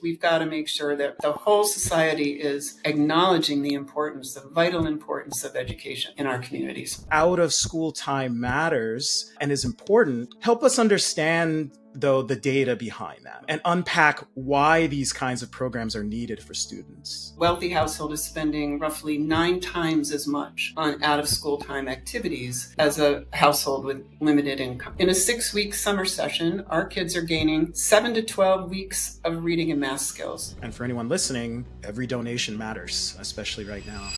We've got to make sure that the whole society is acknowledging the importance, the vital importance of education in our communities. Out of school time matters and is important. Help us understand, though, the data behind that and unpack why these kinds of programs are needed for students. Wealthy household is spending roughly 9 times as much on out-of-school time activities as a household with limited income. In a 6-week summer session, our kids are gaining 7 to 12 weeks of reading and math skills. And for anyone listening, every donation matters, especially right now.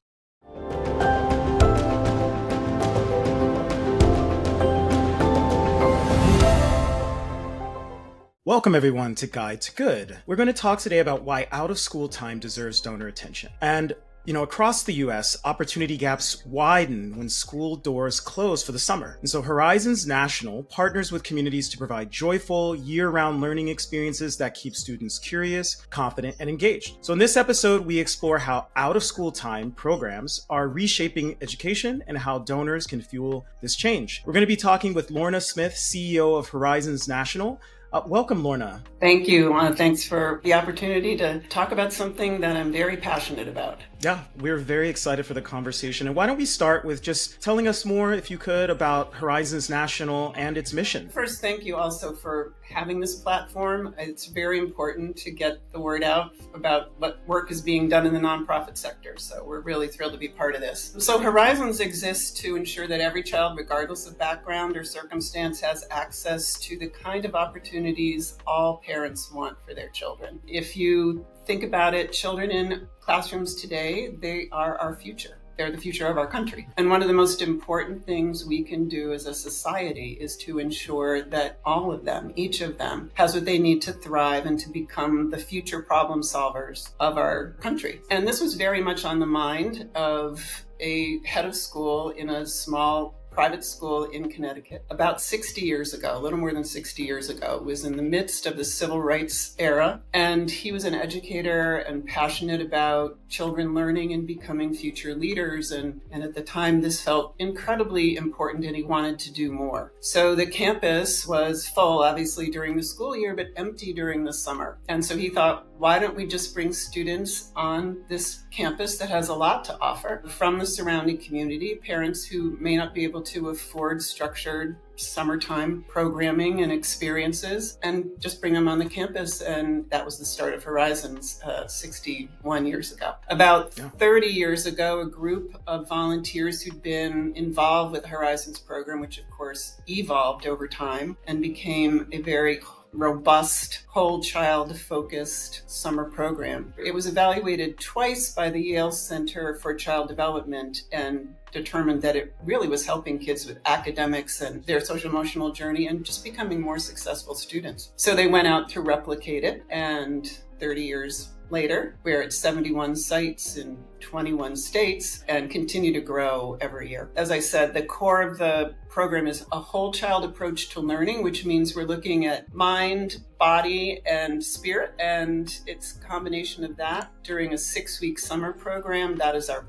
Welcome everyone to Guide to Good. We're going to talk today about why out-of-school time deserves donor attention. And across the US, opportunity gaps widen when school doors close for the summer. And so Horizons National partners with communities to provide joyful, year-round learning experiences that keep students curious, confident, and engaged. So in this episode, we explore how out-of-school time programs are reshaping education and how donors can fuel this change. We're going to be talking with Lorna Smith, CEO of Horizons National. Welcome, Lorna. Thank you. Thanks for the opportunity to talk about something that I'm very passionate about. Yeah, we're very excited for the conversation. And why don't we start with just telling us more, if you could, about Horizons National and its mission? First, thank you also for having this platform. It's very important to get the word out about what work is being done in the nonprofit sector. So we're really thrilled to be part of this. So Horizons exists to ensure that every child, regardless of background or circumstance, has access to the kind of opportunities all parents want for their children. If you think about it, children in classrooms today, they are our future. They're the future of our country. And one of the most important things we can do as a society is to ensure that all of them, each of them, has what they need to thrive and to become the future problem solvers of our country. And this was very much on the mind of a head of school in a small private school in Connecticut about 60 years ago, a little more than 60 years ago. It was in the midst of the civil rights era, and he was an educator and passionate about children learning and becoming future leaders. And at the time, this felt incredibly important, and he wanted to do more. So the campus was full, obviously, during the school year, but empty during the summer. And so he thought, why don't we just bring students on this campus that has a lot to offer from the surrounding community, parents who may not be able to afford structured summertime programming and experiences, and just bring them on the campus. And that was the start of Horizons 61 years ago. About 30 years ago, a group of volunteers who'd been involved with the Horizons program, which of course evolved over time and became a very robust, whole child focused summer program. It was evaluated twice by the Yale Center for Child Development and determined that it really was helping kids with academics and their social emotional journey and just becoming more successful students. So they went out to replicate it, and 30 years later, we're at 71 sites in 21 states and continue to grow every year. As I said, the core of the program is a whole child approach to learning, which means we're looking at mind, body, and spirit. And it's a combination of that during a 6-week summer program. That is our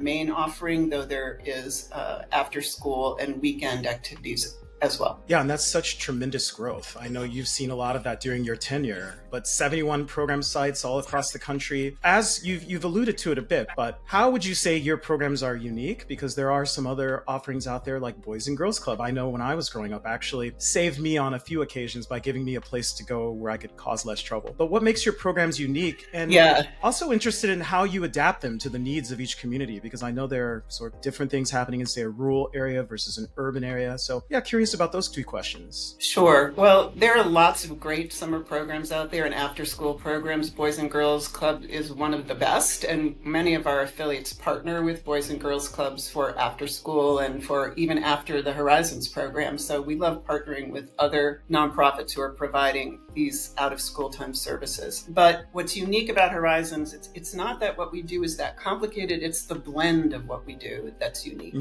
main offering, though there is after school and weekend activities as well. Yeah, and that's such tremendous growth. I know you've seen a lot of that during your tenure, but 71 program sites all across the country. As you've alluded to it a bit, but how would you say your programs are unique? Because there are some other offerings out there like Boys and Girls Club. I know when I was growing up actually saved me on a few occasions by giving me a place to go where I could cause less trouble. But what makes your programs unique? And also interested in how you adapt them to the needs of each community, because I know there are sort of different things happening in, say, a rural area versus an urban area. So yeah, curious about those two questions. Sure. Well, there are lots of great summer programs out there and after-school programs. Boys and Girls Club is one of the best, and many of our affiliates partner with Boys and Girls Clubs for after-school and for even after the Horizons program. So we love partnering with other nonprofits who are providing these out-of-school time services. But what's unique about Horizons, it's not that what we do is that complicated, it's the blend of what we do that's unique.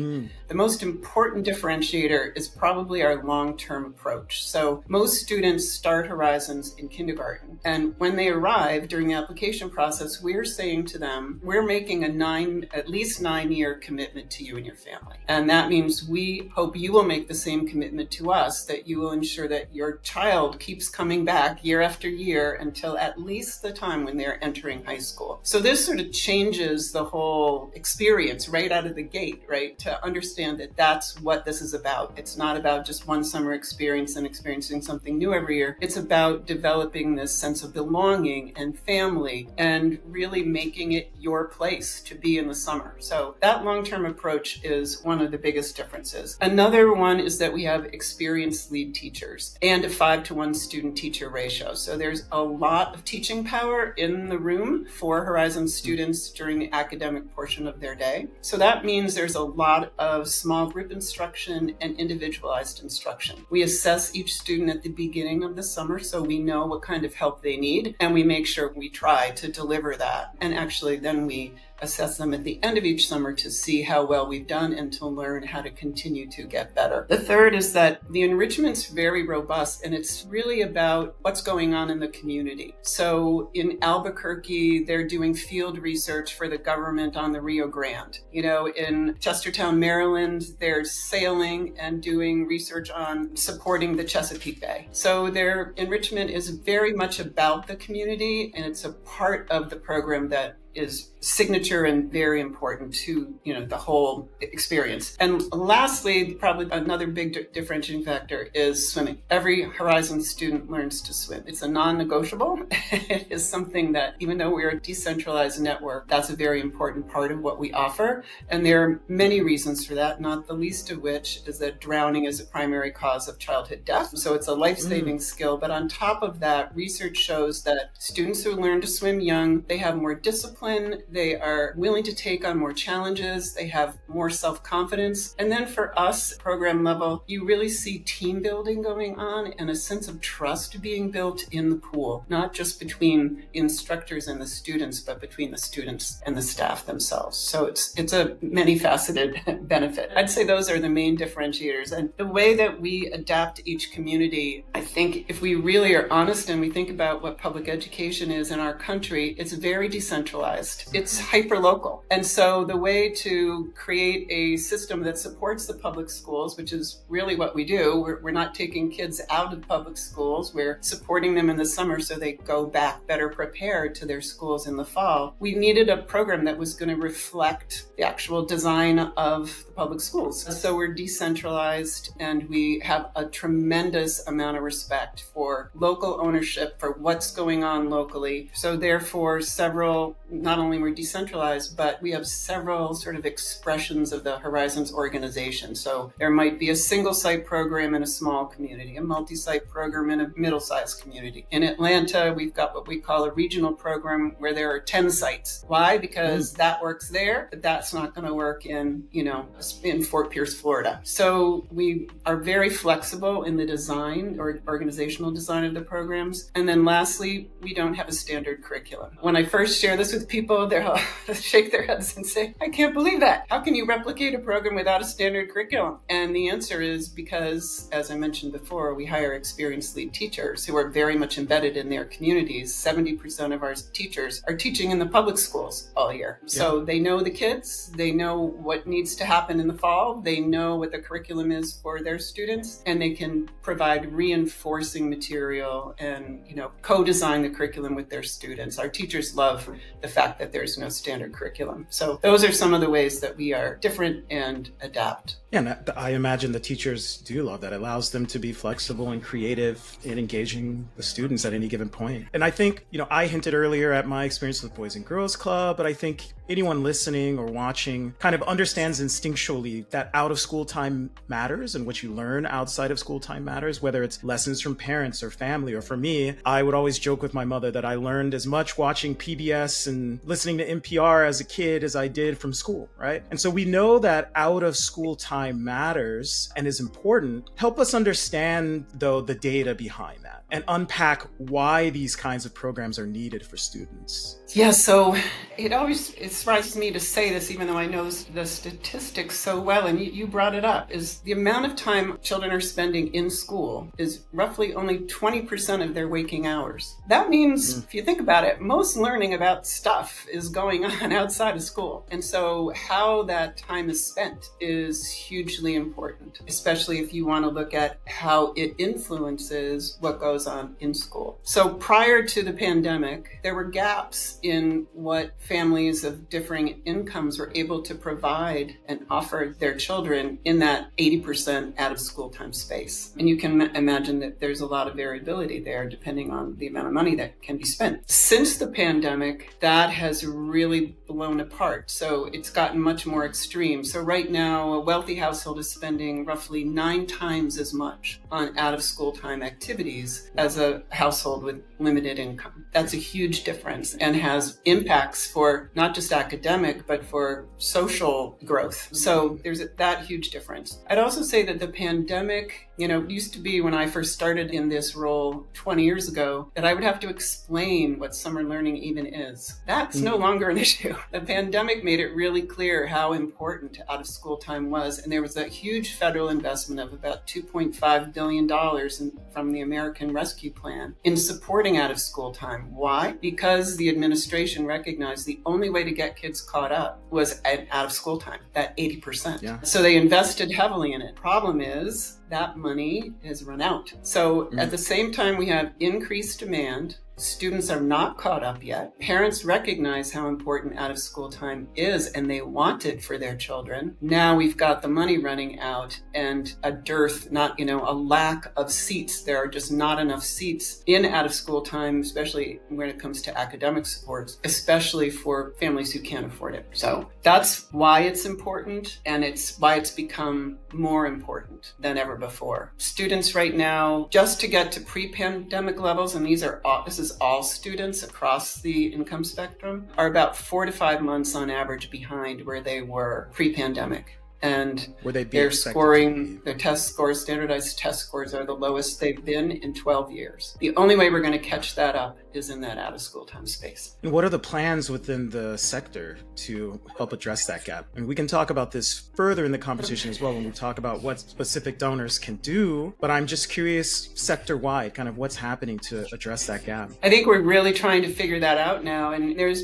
The most important differentiator is probably really our long-term approach. So most students start Horizons in kindergarten. And when they arrive during the application process, we're saying to them, we're making at least 9-year commitment to you and your family. And that means we hope you will make the same commitment to us, that you will ensure that your child keeps coming back year after year until at least the time when they're entering high school. So this sort of changes the whole experience right out of the gate, right? To understand that that's what this is about. It's not about just one summer experience and experiencing something new every year. It's about developing this sense of belonging and family and really making it your place to be in the summer. So that long-term approach is one of the biggest differences. Another one is that we have experienced lead teachers and a 5-to-1 student-teacher ratio. So there's a lot of teaching power in the room for Horizon students during the academic portion of their day. So that means there's a lot of small group instruction and individualized instruction. We assess each student at the beginning of the summer so we know what kind of help they need, and we make sure we try to deliver that. And actually then we assess them at the end of each summer to see how well we've done and to learn how to continue to get better. The third is that the enrichment's very robust, and it's really about what's going on in the community. So in Albuquerque, they're doing field research for the government on the Rio Grande. In Chestertown, Maryland, they're sailing and doing research on supporting the Chesapeake Bay. So their enrichment is very much about the community, and it's a part of the program that is signature and very important to the whole experience. And lastly, probably another big differentiating factor is swimming. Every Horizon student learns to swim. It's a non-negotiable. It is something that, even though we're a decentralized network, that's a very important part of what we offer. And there are many reasons for that, not the least of which is that drowning is a primary cause of childhood death. So it's a life-saving skill. But on top of that, research shows that students who learn to swim young, they have more discipline, they are willing to take on more challenges, they have more self-confidence. And then for us, program level, you really see team building going on and a sense of trust being built in the pool, not just between instructors and the students, but between the students and the staff themselves. So it's a many-faceted benefit. I'd say those are the main differentiators. And the way that we adapt each community, I think if we really are honest and we think about what public education is in our country, it's very decentralized. It's hyper-local. And so the way to create a system that supports the public schools, which is really what we do, we're not taking kids out of public schools, we're supporting them in the summer so they go back better prepared to their schools in the fall. We needed a program that was going to reflect the actual design of the public schools. So we're decentralized and we have a tremendous amount of respect for local ownership, for what's going on locally. So therefore, not only we're decentralized, but we have several sort of expressions of the Horizons organization. So there might be a single site program in a small community, a multi-site program in a middle-sized community. In Atlanta, we've got what we call a regional program where there are 10 sites. Why? Because that works there, but that's not going to work in Fort Pierce, Florida. So we are very flexible in the design or organizational design of the programs. And then lastly, we don't have a standard curriculum. When I first share this with people, they'll shake their heads and say, I can't believe that. How can you replicate a program without a standard curriculum? And the answer is because, as I mentioned before, we hire experienced lead teachers who are very much embedded in their communities. 70% of our teachers are teaching in the public schools all year. So they know the kids, they know what needs to happen in the fall, they know what the curriculum is for their students, and they can provide reinforcing material and co-design the curriculum with their students. Our teachers love the fact that there's no standard curriculum. So those are some of the ways that we are different and adapt. Yeah, and I imagine the teachers do love that. It allows them to be flexible and creative in engaging the students at any given point. And I think, I hinted earlier at my experience with Boys and Girls Club, but I think anyone listening or watching kind of understands instinctually that out of school time matters and what you learn outside of school time matters, whether it's lessons from parents or family. Or for me, I would always joke with my mother that I learned as much watching PBS and and listening to NPR as a kid as I did from school, right? And so we know that out of school time matters and is important. Help us understand, though, the data behind that and unpack why these kinds of programs are needed for students. Yeah, so it surprises me to say this, even though I know the statistics so well, and you brought it up, is the amount of time children are spending in school is roughly only 20% of their waking hours. That means, if you think about it, most learning about stuff is going on outside of school. And so how that time is spent is hugely important, especially if you want to look at how it influences what goes on in school. So prior to the pandemic, there were gaps in what families of differing incomes were able to provide and offer their children in that 80% out of school time space. And you can imagine that there's a lot of variability there depending on the amount of money that can be spent. Since the pandemic, that has really blown apart. So it's gotten much more extreme. So right now, a wealthy household is spending roughly 9 times as much on out of school time activities as a household with limited income. That's a huge difference and has impacts for not just academic, but for social growth. So there's that huge difference. I'd also say that the pandemic, used to be when I first started in this role 20 years ago, that I would have to explain what summer learning even is. That's no longer an issue. The pandemic made it really clear how important out of school time was. And there was a huge federal investment of about $2.5 billion from the American Rescue Plan in supporting out of school time. Why? Because the administration recognized the only way to get kids caught up was out of school time, that 80%. Yeah. So they invested heavily in it. Problem is, that money has run out. So at the same time, we have increased demand. Students are not caught up yet. Parents recognize how important out of school time is and they want it for their children. Now we've got the money running out and a dearth, a lack of seats. There are just not enough seats in out of school time, especially when it comes to academic supports, especially for families who can't afford it. So that's why it's important, and it's why it's become more important than ever before. Students right now, just to get to pre-pandemic levels, and this is all students across the income spectrum, are about 4 to 5 months on average behind where they were pre-pandemic. And their scoring, their test scores, standardized test scores, are the lowest they've been in 12 years. The only way we're going to catch that up is in that out of school time space. And what are the plans within the sector to help address that gap? And we can talk about this further in the conversation as well when we talk about what specific donors can do. But I'm just curious, sector-wide, kind of what's happening to address that gap. I think we're really trying to figure that out now. And it's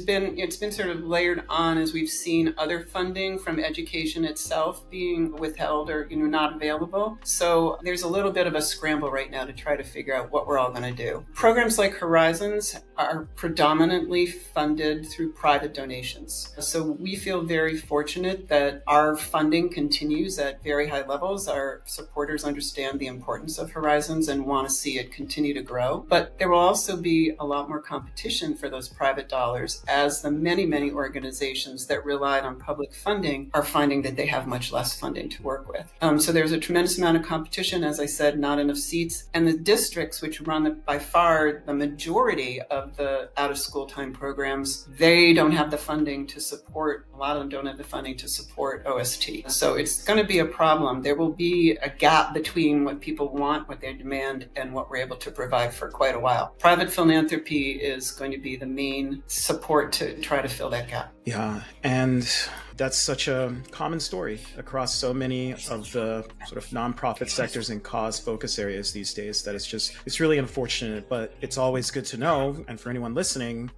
been sort of layered on as we've seen other funding from education itself being withheld or not available. So there's a little bit of a scramble right now to try to figure out what we're all going to do. Programs like Horizons are predominantly funded through private donations. So we feel very fortunate that our funding continues at very high levels. Our supporters understand the importance of Horizons and want to see it continue to grow. But there will also be a lot more competition for those private dollars as the many, many organizations that relied on public funding are finding that they have much less funding to work with. So there's a tremendous amount of competition, as I said, not enough seats. And the districts, which run by far the majority of the out-of-school time programs, they don't have the funding to support, a lot of them don't have the funding to support OST. So it's going to be a problem. There will be a gap between what people want, what they demand, and what we're able to provide for quite a while. Private philanthropy is going to be the main support to try to fill that gap. Yeah, and that's such a common story across so many of the sort of nonprofit sectors and cause focus areas these days that it's really unfortunate, but it's always good to know. And for anyone listening,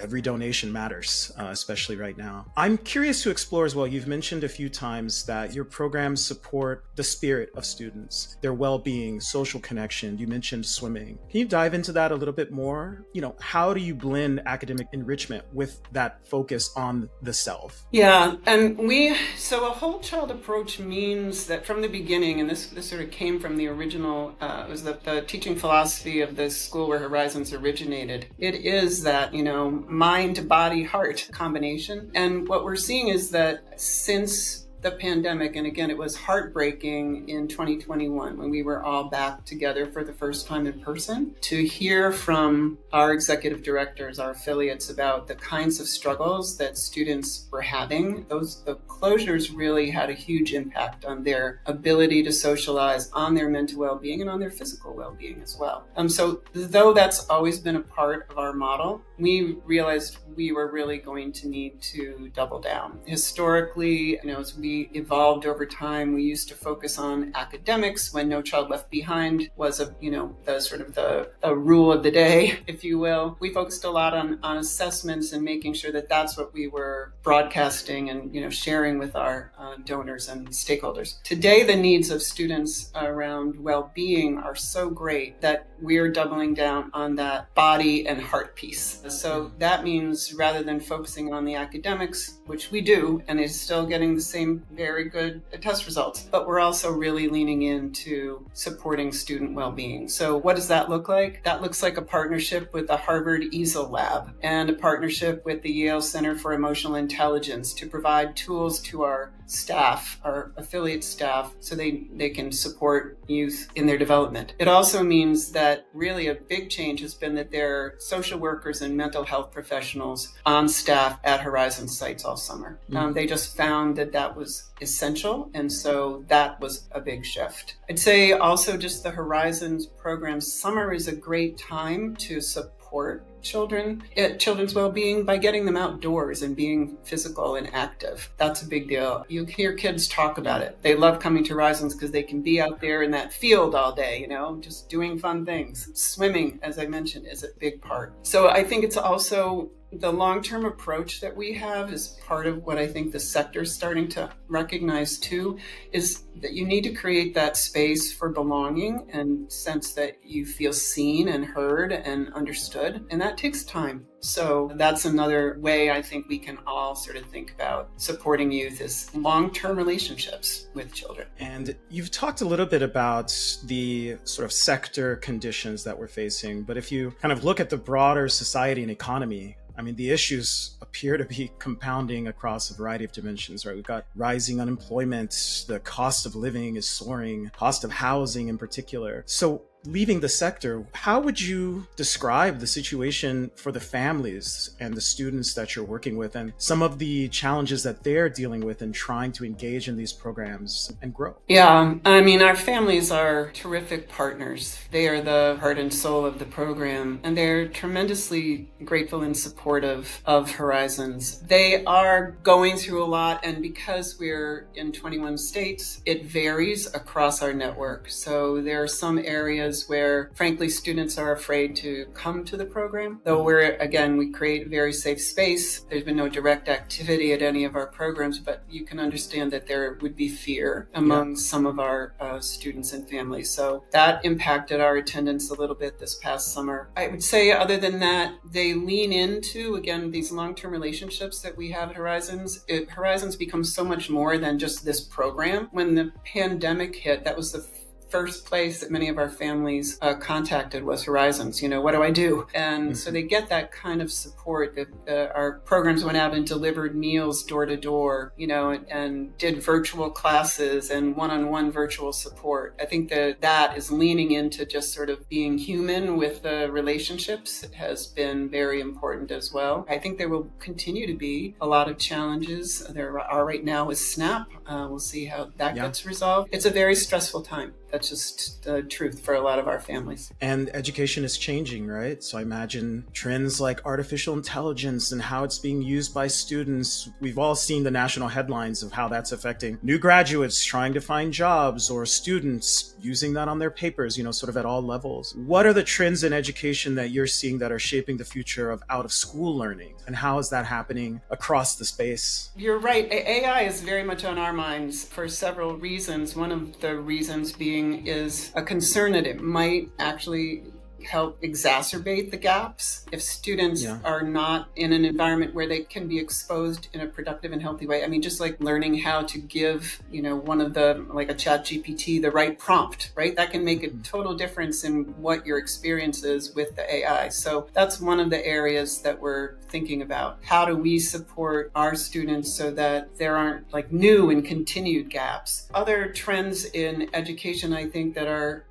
every donation matters, especially right now. I'm curious to explore as well. You've mentioned a few times that your programs support the spirit of students, their well-being, social connection. You mentioned swimming. Can you dive into that a little bit more? How do you blend academic enrichment with that focus on the self? Yeah, and so a whole child approach means that from the beginning, and this sort of came from the original, it was the teaching philosophy of the school where Horizons originated. It is that, mind, body, heart combination. And what we're seeing is that since the pandemic, and again, it was heartbreaking in 2021 when we were all back together for the first time in person, to hear from our executive directors, our affiliates, about the kinds of struggles that students were having. The closures really had a huge impact on their ability to socialize, on their mental well-being, and on their physical well-being as well. So though that's always been a part of our model, we realized we were really going to need to double down. Historically, as we evolved over time, we used to focus on academics when No Child Left Behind was the rule of the day, if you will. We focused a lot on assessments and making sure that that's what we were broadcasting and sharing with our donors and stakeholders. Today, the needs of students around well-being are so great that we're doubling down on that body and heart piece. So that means rather than focusing on the academics, which we do, and is still getting the same very good test results, but we're also really leaning into supporting student well-being. So what does that look like? That looks like a partnership with the Harvard EASL Lab and a partnership with the Yale Center for Emotional Intelligence to provide tools to our staff, our affiliate staff, so they can support youth in their development. It also means that really a big change has been that there are social workers and mental health professionals on staff at Horizon sites all summer. They just found that was essential, and so that was a big shift. I'd say also just the Horizons program, summer is a great time to support children's well-being by getting them outdoors and being physical and active. That's a big deal. You hear kids talk about it. They love coming to Horizons because they can be out there in that field all day, just doing fun things. Swimming, as I mentioned, is a big part. So I think it's also the long-term approach that we have is part of what I think the sector is starting to recognize too, is that you need to create that space for belonging and sense that you feel seen and heard and understood. And that takes time. So that's another way I think we can all sort of think about supporting youth is long-term relationships with children. And you've talked a little bit about the sort of sector conditions that we're facing, but if you kind of look at the broader society and economy, the issues appear to be compounding across a variety of dimensions, right? We've got rising unemployment, the cost of living is soaring, cost of housing in particular. So leaving the sector, how would you describe the situation for the families and the students that you're working with and some of the challenges that they're dealing with in trying to engage in these programs and grow? Yeah, our families are terrific partners. They are the heart and soul of the program, and they're tremendously grateful and supportive of Horizons. They are going through a lot, and because we're in 21 states, it varies across our network. So there are some areas where, frankly, students are afraid to come to the program. Though we create a very safe space. There's been no direct activity at any of our programs, but you can understand that there would be fear among some of our students and families. So that impacted our attendance a little bit this past summer. I would say other than that, they lean into, again, these long-term relationships that we have at Horizons. Horizons becomes so much more than just this program. When the pandemic hit, that was the first place that many of our families contacted was Horizons. What do I do? And so they get that kind of support. That our programs went out and delivered meals door to door, and did virtual classes and one-on-one virtual support. I think that is leaning into just sort of being human with the relationships has been very important as well. I think there will continue to be a lot of challenges. There are right now with SNAP. We'll see how that gets resolved. It's a very stressful time. That's just the truth for a lot of our families. And education is changing, right? So I imagine trends like artificial intelligence and how it's being used by students. We've all seen the national headlines of how that's affecting new graduates trying to find jobs or students using that on their papers, sort of at all levels. What are the trends in education that you're seeing that are shaping the future of out-of-school learning? And how is that happening across the space? You're right. AI is very much on our minds for several reasons. One of the reasons being is a concern that it might actually help exacerbate the gaps. If students Yeah. are not in an environment where they can be exposed in a productive and healthy way, I mean, just like learning how to give, one of the, like a chat GPT, the right prompt, right? That can make a total difference in what your experience is with the AI. So that's one of the areas that we're thinking about. How do we support our students so that there aren't like new and continued gaps? Other trends in education, I think, that are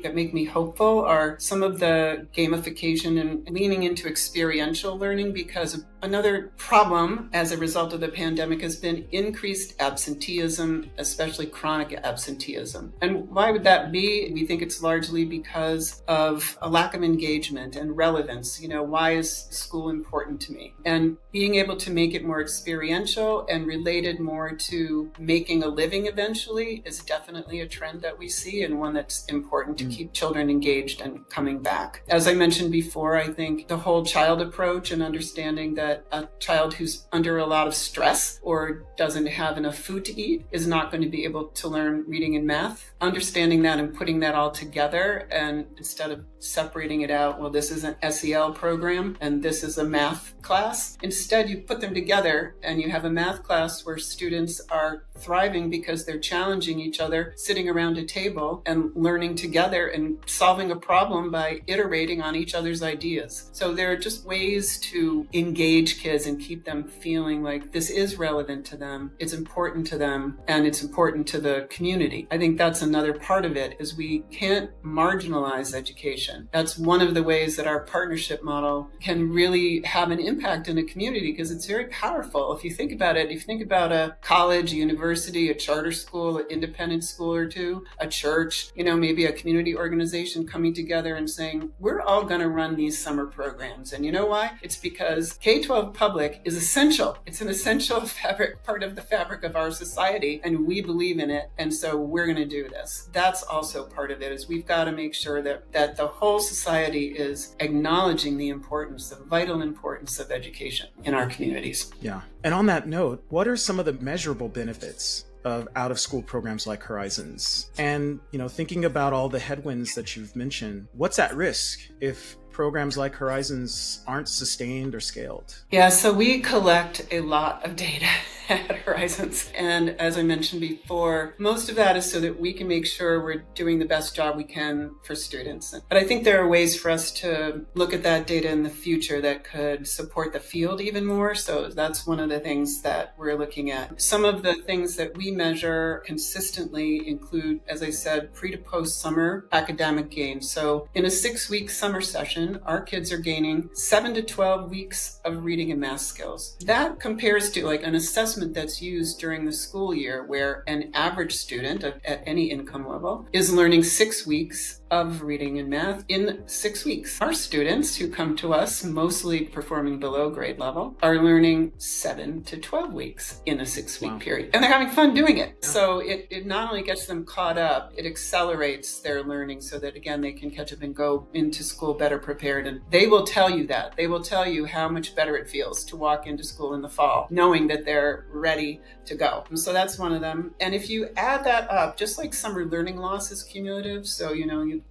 that make me hopeful are some of the gamification and leaning into experiential learning, because another problem as a result of the pandemic has been increased absenteeism, especially chronic absenteeism. And why would that be? We think it's largely because of a lack of engagement and relevance. Why is school important to me? And being able to make it more experiential and related more to making a living eventually is definitely a trend that we see, and one that's important to keep children engaged and coming back. As I mentioned before, I think the whole child approach and understanding that a child who's under a lot of stress or doesn't have enough food to eat is not going to be able to learn reading and math. Understanding that and putting that all together, and instead of separating it out, well, this is an SEL program and this is a math class. Instead, you put them together and you have a math class where students are thriving because they're challenging each other, sitting around a table and learning together and solving a problem by iterating on each other's ideas. So there are just ways to engage kids and keep them feeling like this is relevant to them, it's important to them, and it's important to the community. I think that's another part of it, is we can't marginalize education. That's one of the ways that our partnership model can really have an impact in a community, because it's very powerful. If you think about it, if you think about a college, a university, a charter school, an independent school or two, a church, maybe a community organization coming together and saying, we're all going to run these summer programs. And you know why? It's because K-12 public is essential. It's an essential part of the fabric of our society, and we believe in it. And so we're going to do this. That's also part of it, is we've got to make sure that the whole society is acknowledging the importance, the vital importance of education in our communities. Yeah. And on that note, what are some of the measurable benefits of out-of-school programs like Horizons? And, thinking about all the headwinds that you've mentioned, what's at risk if programs like Horizons aren't sustained or scaled? Yeah, so we collect a lot of data at Horizons. And as I mentioned before, most of that is so that we can make sure we're doing the best job we can for students. But I think there are ways for us to look at that data in the future that could support the field even more. So that's one of the things that we're looking at. Some of the things that we measure consistently include, as I said, pre to post summer academic gains. So in a 6-week summer session, our kids are gaining 7 to 12 weeks of reading and math skills. That compares to like an assessment that's used during the school year, where an average student at any income level is learning 6 weeks of reading and math in 6 weeks. Our students who come to us, mostly performing below grade level, are learning 7 to 12 weeks in a 6-week period. And they're having fun doing it. Yeah. So it not only gets them caught up, it accelerates their learning so that, again, they can catch up and go into school better prepared. And they will tell you that. They will tell you how much better it feels to walk into school in the fall, knowing that they're ready to go. And so that's one of them. And if you add that up, just like summer learning loss is cumulative, so,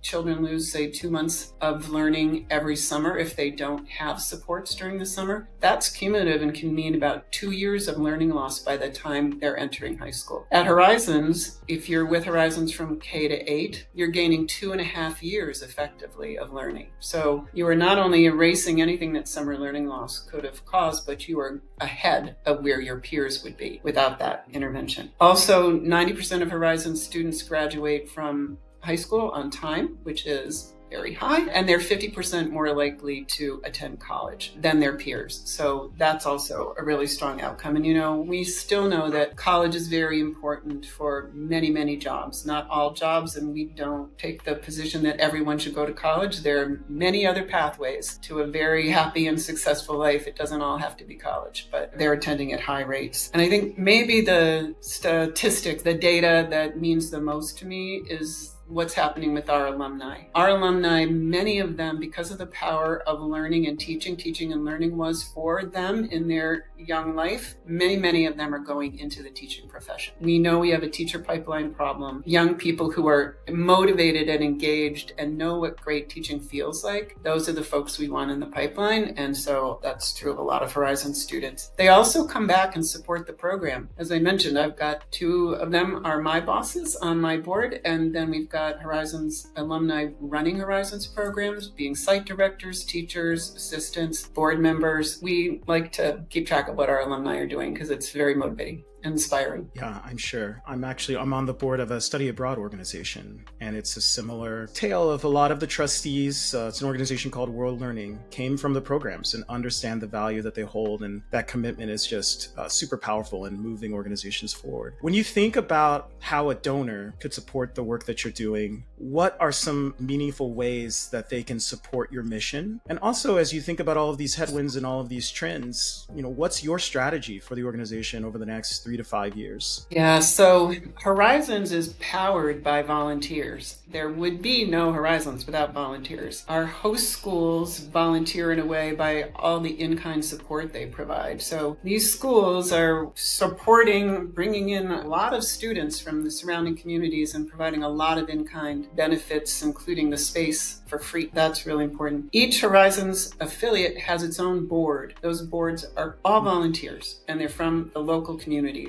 children lose, say, 2 months of learning every summer if they don't have supports during the summer, that's cumulative and can mean about 2 years of learning loss by the time they're entering high school. At Horizons, if you're with Horizons from K to 8, you're gaining 2.5 years effectively of learning. So you are not only erasing anything that summer learning loss could have caused, but you are ahead of where your peers would be without that intervention. Also, 90% of Horizons students graduate from high school on time, which is very high, and they're 50% more likely to attend college than their peers. So that's also a really strong outcome. And we still know that college is very important for many, many jobs, not all jobs, and we don't take the position that everyone should go to college. There are many other pathways to a very happy and successful life. It doesn't all have to be college, but they're attending at high rates. And I think maybe the statistic, the data that means the most to me is what's happening with our alumni. Our alumni, many of them, because of the power of learning and teaching and learning was for them in their young life, many of them are going into the teaching profession. We know we have a teacher pipeline problem. Young people who are motivated and engaged and know what great teaching feels like, those are the folks we want in the pipeline. And so that's true of a lot of Horizons students. They also come back and support the program. As I mentioned, I've got 2 of them are my bosses on my board, and then we've got Horizons alumni running Horizons programs, being site directors, teachers, assistants, board members. We like to keep track of what our alumni are doing because it's very motivating. Inspiring. Yeah, I'm sure. I'm on the board of a study abroad organization, and it's a similar tale of a lot of the trustees. It's an organization called World Learning, came from the programs and understand the value that they hold, and that commitment is just super powerful in moving organizations forward. When you think about how a donor could support the work that you're doing, what are some meaningful ways that they can support your mission? And also, as you think about all of these headwinds and all of these trends, what's your strategy for the organization over the next 3 to 5 years? Yeah, so Horizons is powered by volunteers. There would be no Horizons without volunteers. Our host schools volunteer in a way by all the in-kind support they provide. So these schools are supporting, bringing in a lot of students from the surrounding communities and providing a lot of in-kind benefits, including the space for free. That's really important. Each Horizons affiliate has its own board. Those boards are all volunteers, and they're from the local communities.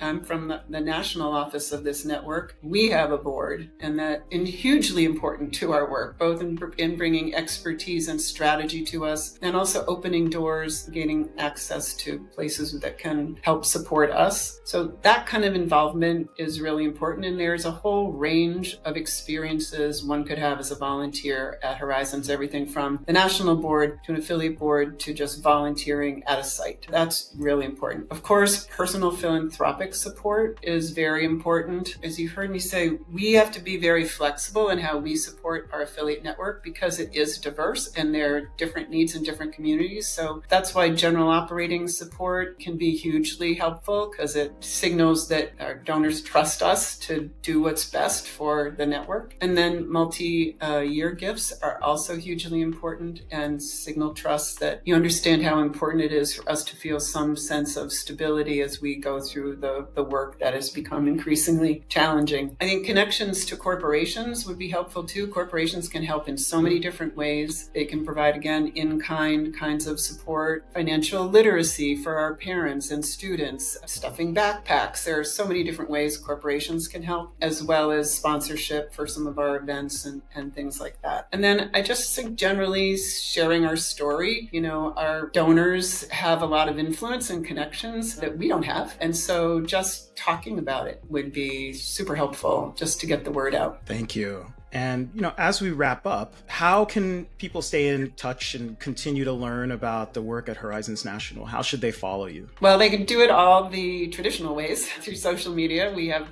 I'm from the national office of this network. We have a board, and that is hugely important to our work, both in bringing expertise and strategy to us, and also opening doors, gaining access to places that can help support us. So that kind of involvement is really important, and there's a whole range of experiences one could have as a volunteer at Horizons, everything from the national board to an affiliate board to just volunteering at a site. That's really important. Of course, personal philanthropic support is very important. As you heard me say, we have to be very flexible in how we support our affiliate network because it is diverse and there are different needs in different communities. So that's why general operating support can be hugely helpful because it signals that our donors trust us to do what's best for the network. And then multi-year gifts are also hugely important and signal trust that you understand how important it is for us to feel some sense of stability as we go through the work that has become increasingly challenging. I think connections to corporations would be helpful too. Corporations can help in so many different ways. They can provide, again, in-kind kinds of support, financial literacy for our parents and students, stuffing backpacks. There are so many different ways corporations can help, as well as sponsorship for some of our events and things like that. And then I just think generally sharing our story. Our donors have a lot of influence and connections that we don't have. And so just talking about it would be super helpful just to get the word out. Thank you. And, as we wrap up, how can people stay in touch and continue to learn about the work at Horizons National? How should they follow you? Well, they can do it all the traditional ways through social media. We have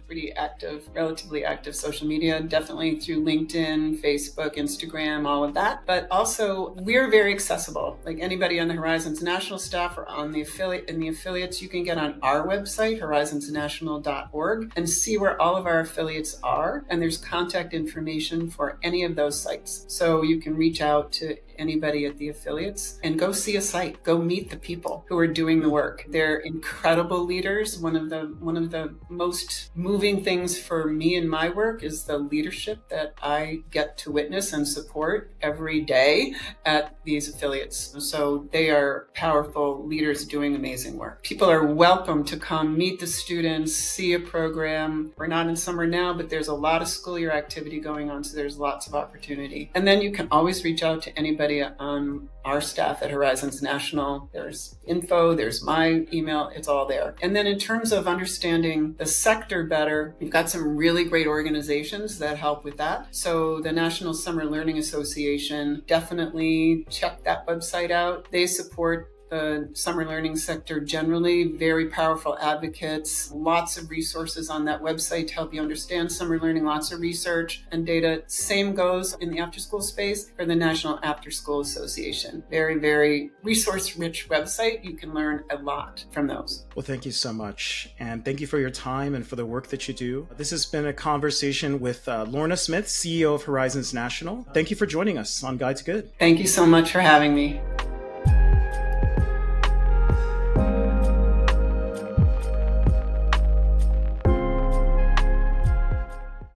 relatively active social media, definitely through LinkedIn, Facebook, Instagram, all of that. But also, we're very accessible. Like anybody on the Horizons National staff or on the affiliates, you can get on our website, horizonsnational.org, and see where all of our affiliates are. And there's contact information for any of those sites. So you can reach out to anybody at the affiliates and go see a site, go meet the people who are doing the work. They're incredible leaders. One of the most moving things for me in my work is the leadership that I get to witness and support every day at these affiliates. So they are powerful leaders doing amazing work. People are welcome to come meet the students, see a program. We're not in summer now, but there's a lot of school year activity going on, so there's lots of opportunity. And then you can always reach out to anybody on our staff at Horizons National. There's info, there's my email, it's all there. And then in terms of understanding the sector better, we've got some really great organizations that help with that. So the National Summer Learning Association, definitely check that website out. They support the summer learning sector generally, very powerful advocates, lots of resources on that website to help you understand summer learning, lots of research and data. Same goes in the after-school space for the National After-School Association. Very, very resource-rich website. You can learn a lot from those. Well, thank you so much. And thank you for your time and for the work that you do. This has been a conversation with Lorna Smith, CEO of Horizons National. Thank you for joining us on Guide to Good. Thank you so much for having me.